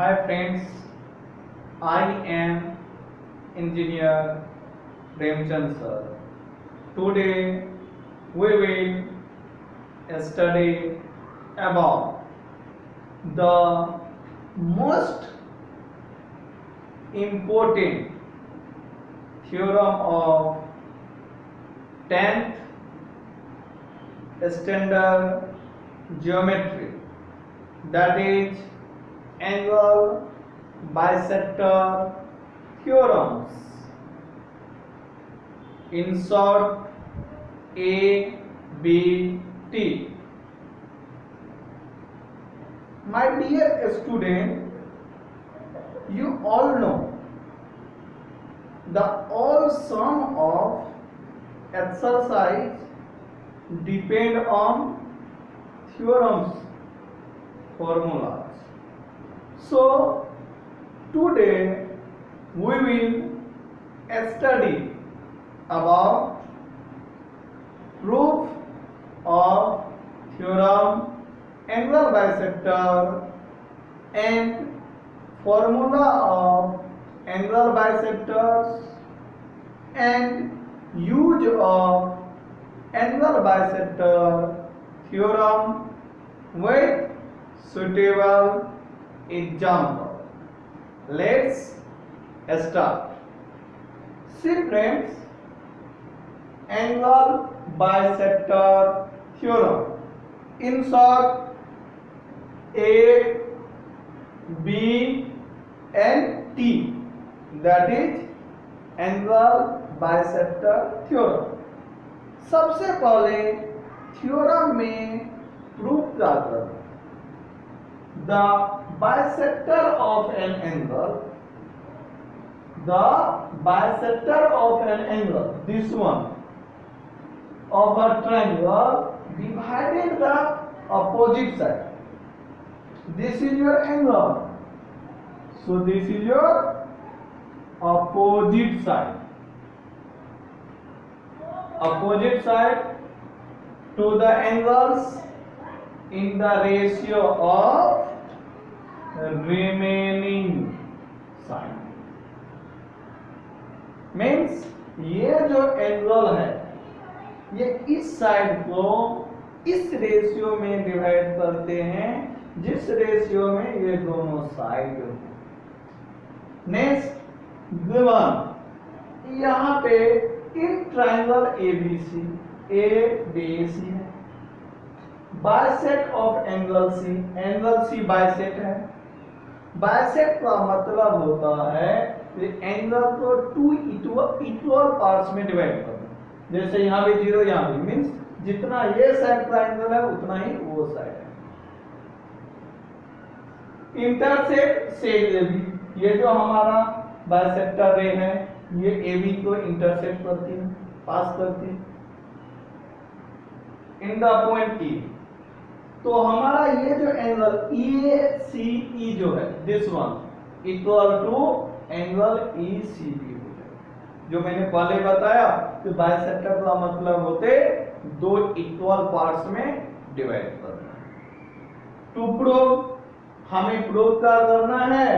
Hi friends, I am engineer Premchand sir. Today we will study about the most important theorem of 10th standard geometry, that is angle bisector theorems. In short, ABT. My dear student, you all know the all sum of exercise depend on theorems formulas. So today we will study about proof of theorem angle bisector and formula of angle bisectors and use of angle bisector theorem with suitable example. Let's start. See friends, angle bisector theorem. In short, A, B and T, that is angle bisector theorem. सबसे पहले theorem में proof क्या करना? The bisector of an angle, this one of a triangle divided the opposite side. This is your angle, so this is your opposite side. Opposite side to the angles in the ratio of remaining side. Means ये जो angle है ये इस side को इस ratio में divide करते हैं जिस रेशियो में ये दोनों साइड हो. नेक्स्ट गिवन यहाँ पे इन ट्राइंगल एबीसी ABC है, bisect of angle C bisect है. बाइसेक्ट का मतलब होता है कि एंगल को टू इक्वल पार्ट्स में डिवाइड करना. जैसे यहाँ भी 0 यहाँ भी, मीन्स जितना ये साइड का एंगल है उतना ही वो साइड है. इंटरसेक्ट सेड AB, ये जो हमारा बाइसेक्टर रे है ये AB को इंटरसेक्ट करती है, पास करती है इन द पॉइंट E. तो हमारा ये जो एंगल ECE जो है this one equal to angle ECB हो जाए. जो मैंने पहले बताया कि बाइसेक्टर का मतलब होते दो इक्वल पार्ट्स में डिवाइड करना. टू प्रूव हमें प्रूव क्या करना है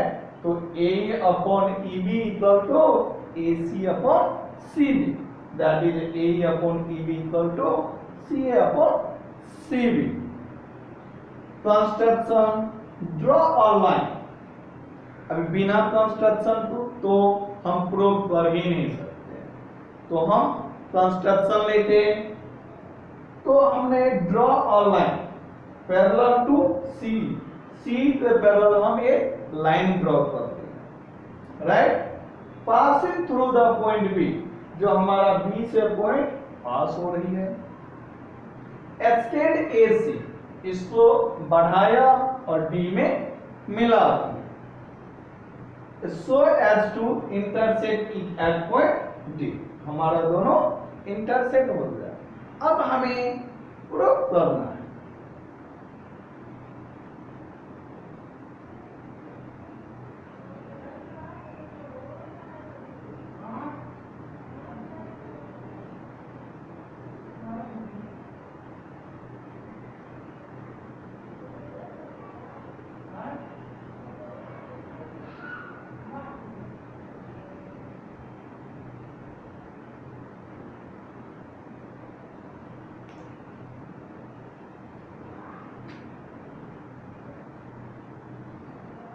तो AE upon EB equal to AC upon CB, that is AE upon EB equal to CA upon CB. Construction draw a line. अभी बिना कंस्ट्रक्शन तो हम प्रूव कर ही नहीं सकते, तो हम कंस्ट्रक्शन लेते. तो हमने draw a line parallel to C के पैरेलल हम एक लाइन ड्रॉ करते हैं, right. Passing through the point B, जो हमारा बी से पॉइंट पास हो रही है. एक्सटेंड AC, इसको बढ़ाया और D में मिला so as to intersect at point D. हमारा दोनों इंटरसेक्ट हो गया. अब हमें प्रूव करना है.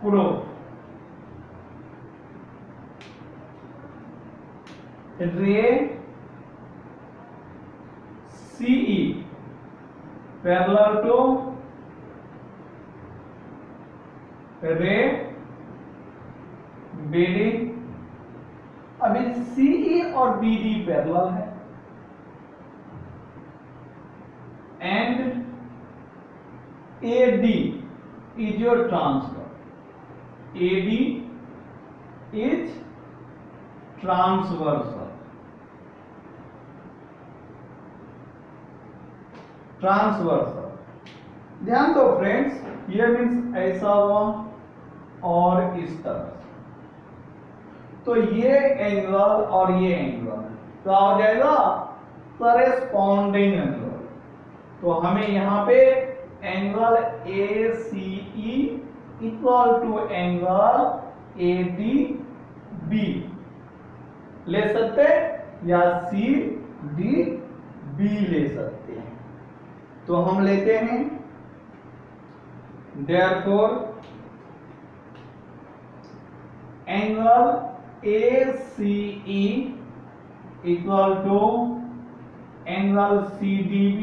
proof. Ray CE parallel to ray BD. अभी CE और BD पैरेलल है and AD is your transfer. AD is transversal. Transversal, ध्यान दो फ्रेंड्स, ये मीन्स ऐसा हुआ और इस तरह से, तो ये एंगल और ये एंगल क्या हो जाएगा? Corresponding angle. तो हमें यहां पे angle ACE equal to angle ADB ले सकते हैं या CDB ले सकते हैं। तो हम लेते हैं therefore angle ACE equal to angle CDB,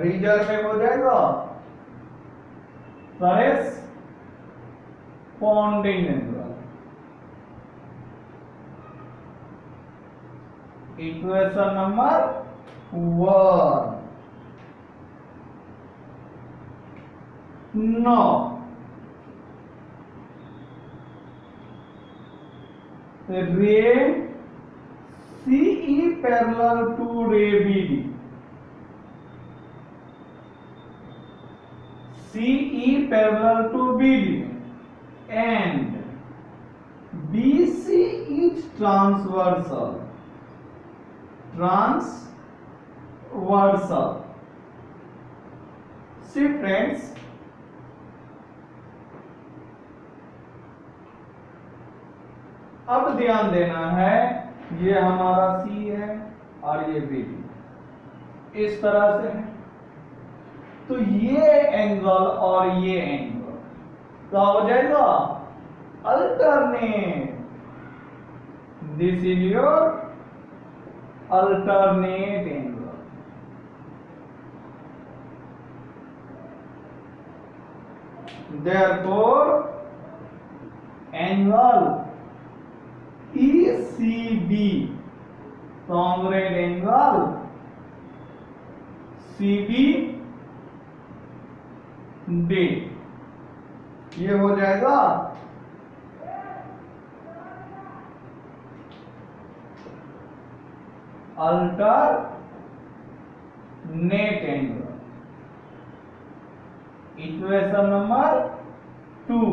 reason में हो जाएगा corresponding angle. Equation number 1। Now ray CE parallel to ray BD, CE parallel to BD and BC is transversal. See friends, अब ध्यान देना है, ये हमारा C है और ये BD इस तरह से है, तो ये एंगल और ये एंगल क्या हो जाएगा? Alternate. This is your alternate angle. Therefore angle ECB congruent angle CBD ये हो जाएगा alternate angle। Equation number 2।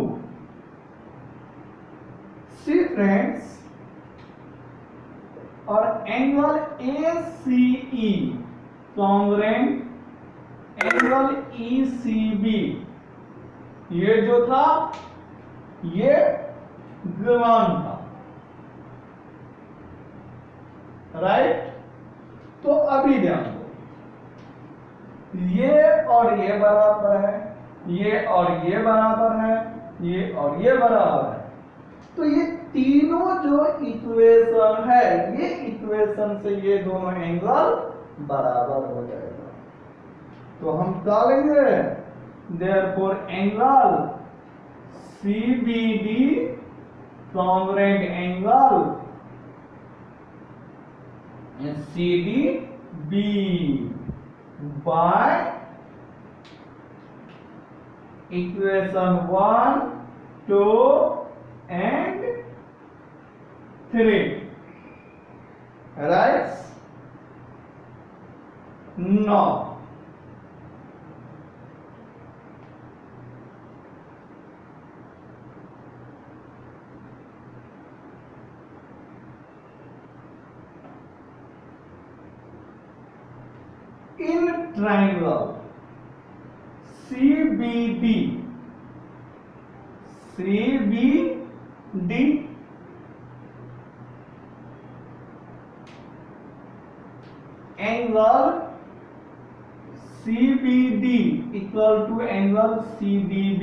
सी फ्रेंड्स, और angle ACE congruent angle ECB, ये जो था ये गिवन था, राइट? तो अभी ध्यान दो, ये और ये बराबर है, ये और ये बराबर है, ये और ये बराबर है, तो ये तीनों जो इक्वेशन है, ये इक्वेशन से ये दोनों एंगल बराबर हो जाएगा। तो हम क्या लेंगे? Therefore angle CBD congruent angle CDB by equation 1, 2 and 3, right? Now in triangle CBD angle CBD equal to angle CDB।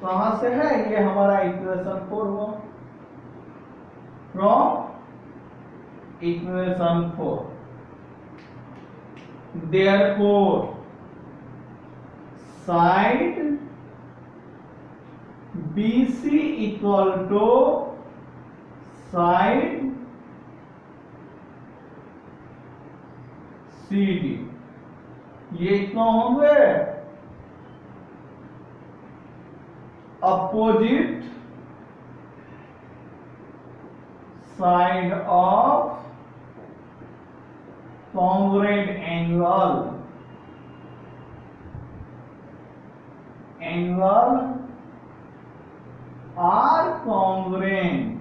कहां से है? ये हमारा इक्वेशन 4 हुआ, from equation 4। Therefore side BC equal to side CD। ये इतना होंगे opposite side of congruent angle are congruent।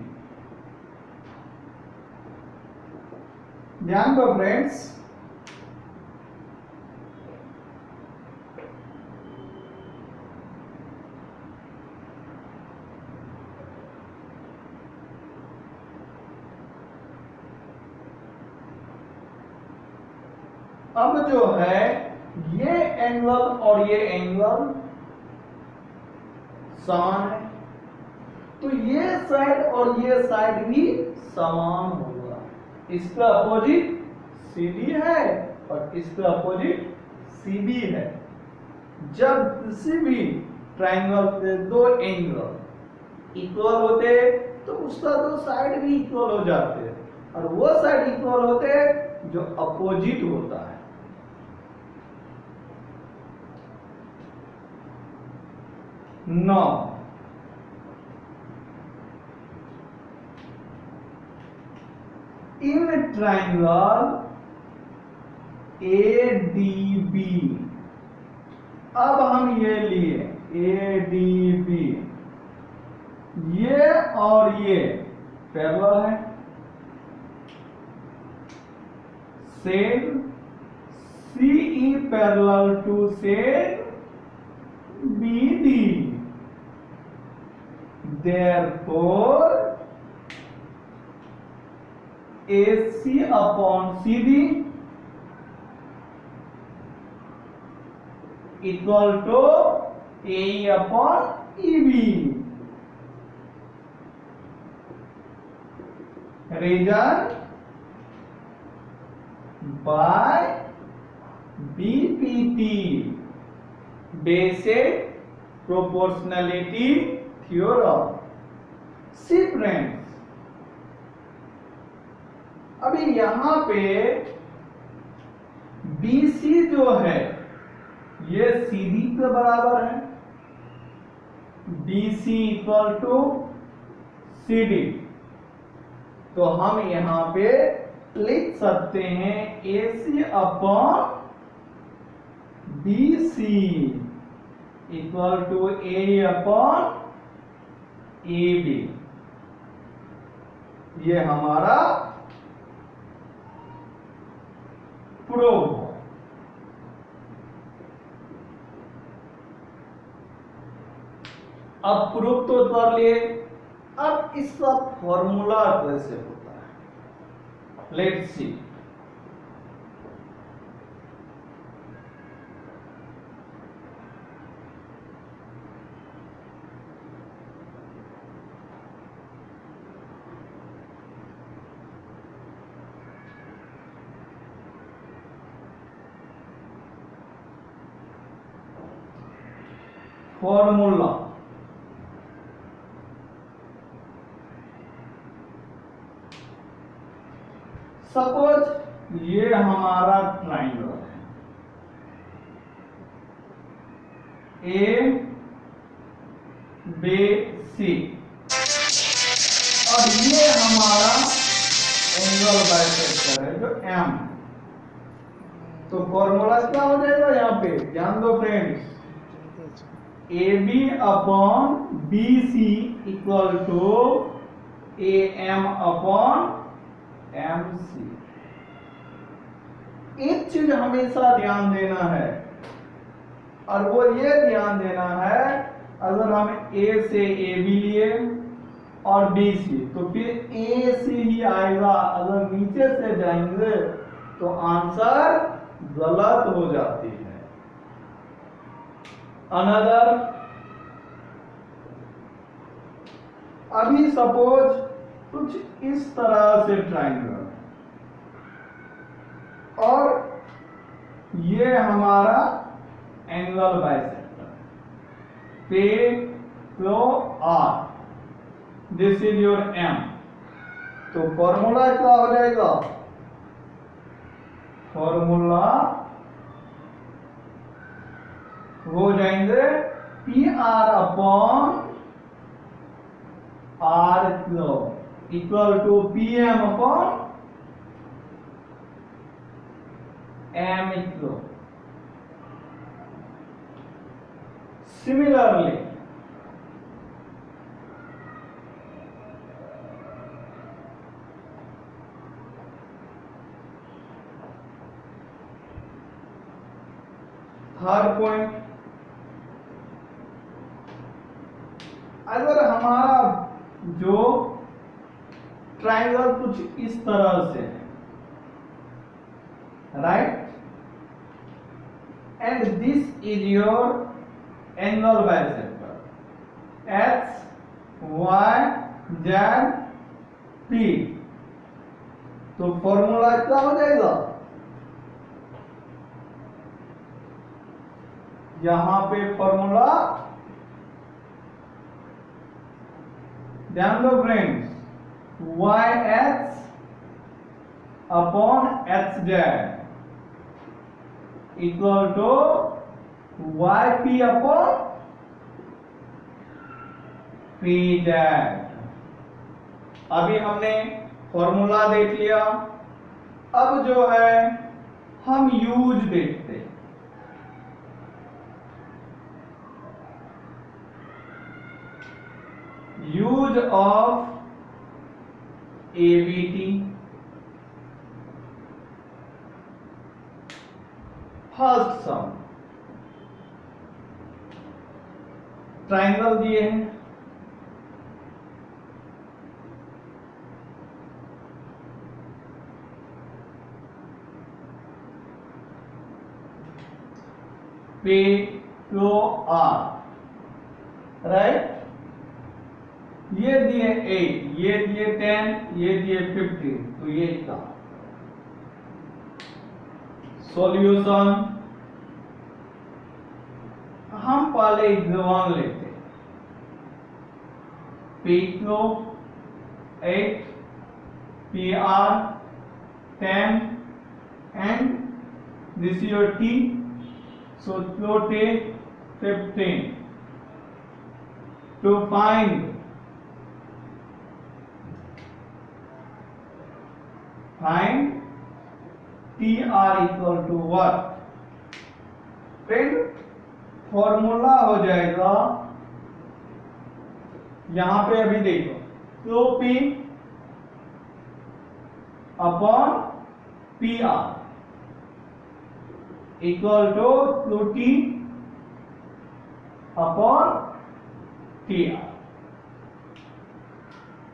ध्यान दो फ्रेंड्स, अब जो है ये एंगल और ये एंगल समान है, तो ये साइड और ये साइड भी समान होगा। इसका अपोजिट CD है और इसका अपोजिट CB है। जब किसी भी ट्रायंगल के दो एंगल इक्वल होते तो उसका दो साइड भी इक्वल हो जाते हैं, और वो साइड इक्वल होते जो अपोजिट होता है। नौ इन ट्रायंगल ADB, अब हम ये लिए ADB, ये और ये पैरेलल है, same CE parallel to same BD। Therefore AC upon CD equal to AE upon EB। Reason by BPT, basic proportionality theorem। C friends, अभी यहां पे BC जो है ये CD के बराबर है, BC इक्वल टू CD, तो हम यहां पे लिख सकते हैं AC upon BC equal to AE upon AB। ये हमारा प्रूफ। अब प्रूफ तो कर लिए, अब इसका फॉर्मूला कैसे होता है, लेट्स सी। फॉर्मूला सपोज ये हमारा ट्राइंगल है A B C, और ये हमारा एंगल बाइसेक्टर है जो M। तो फॉर्मूला क्या हो जाएगा यहाँ पे, ध्यान दो friends, AB upon BC equal to AM upon MC। एक चीज हमेशा ध्यान देना है, और वो ये ध्यान देना है, अगर हम A से AB लिए और BC, तो फिर AC ही आएगा। अगर नीचे से जाएंगे तो आंसर गलत हो जाती है। अनदर, अभी सपोज कुछ इस तरह से ट्राइंगल और ये हमारा एंगल बाइसेक्टर, पे Q R, this is your M। तो फॉर्मूला क्या हो जाएगा? फॉर्मूला हो जाएंगे PR upon R Q equal to PM upon M Q. Similarly third point, अगर हमारा जो ट्राइंगल कुछ इस तरह से है, right, and this is your angle bisector X, Y, Z, P, तो फॉर्मूला क्या हो जाएगा? यहां पे फॉर्मूला ध्यान दो friends, YX upon XZ equal to YP upon PZ। अभी हमने फॉर्मूला देख लिया, अब जो है हम यूज देखते हैं। Use of ABT, first sum, triangle दिए हैं, P Q R, राइट, ये दिए 8, ये दिए 10, ये दिए 15, तो ये का सॉल्यूशन हम पहले एग्जाम्पल लेते हैं। P Q 8, PR 10 and this is your T, so Q take 15 to find TR equal to what? Friend formula हो जाएगा, यहां पे अभी देखो, QP upon PR equal to QT upon TR।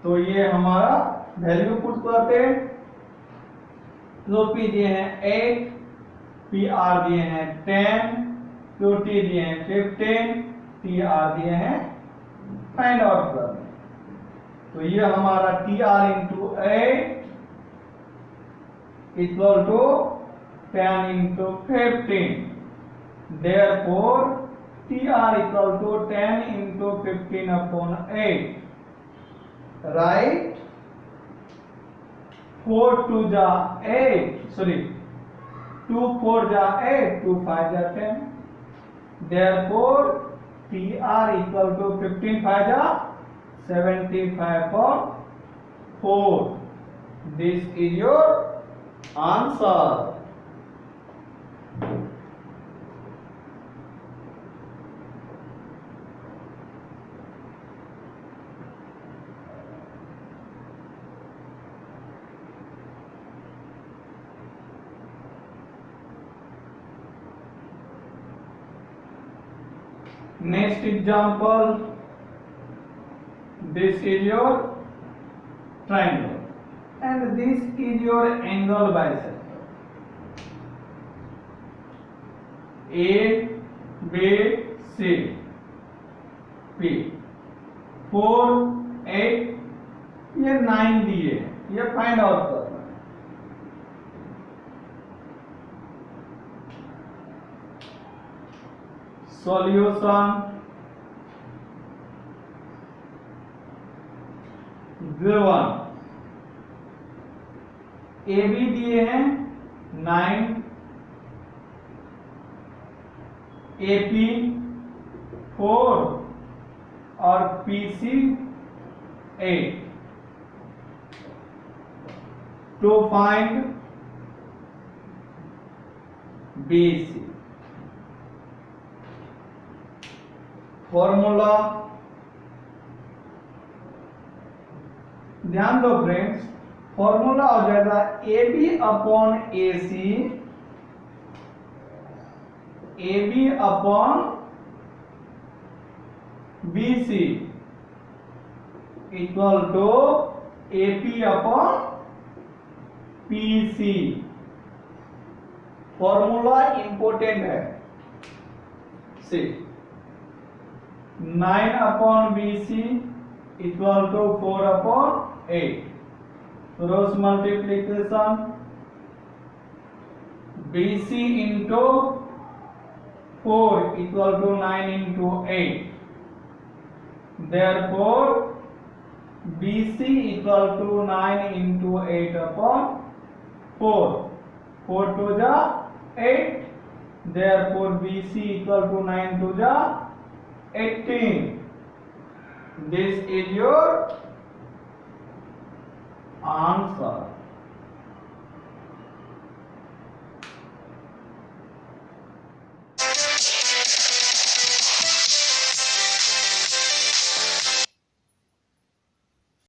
तो ये हमारा वैल्यू पुट करते हैं। QP दिए हैं 8, PR दिए हैं 10, QT दिए हैं 15, TR दिए हैं, फाइंड आउट कर। तो ये हमारा TR into 8 equal to 10 into 15, therefore TR equal to 10 into 15 upon 8, right. 4 2 जा 8, सॉरी 2 4 जा 8, 2 5 जा 10, therefore TR equal to 15 5 जा 75 for 4. This is your answer. Next example, This is your triangle, and this is your angle bisector. A, B, C, P, 4, 8, ये 9 दिए, ये find out करना है। Solution given, A B दिए हैं 9, AP 4 और PC 8। To find BC, formula ध्यान दो फ्रेंड्स, फॉर्मूला हो जाएगा AB upon AC, AB upon BC equal to AP upon PC। Formula important है। See 9 upon BC equal to 4 upon 8, cross multiplication BC into 4 equal to 9 into 8. Therefore, BC equal to 9 into 8 upon 4. 4 to the 8. Therefore, BC equal to 9 to the 18. This is your answer.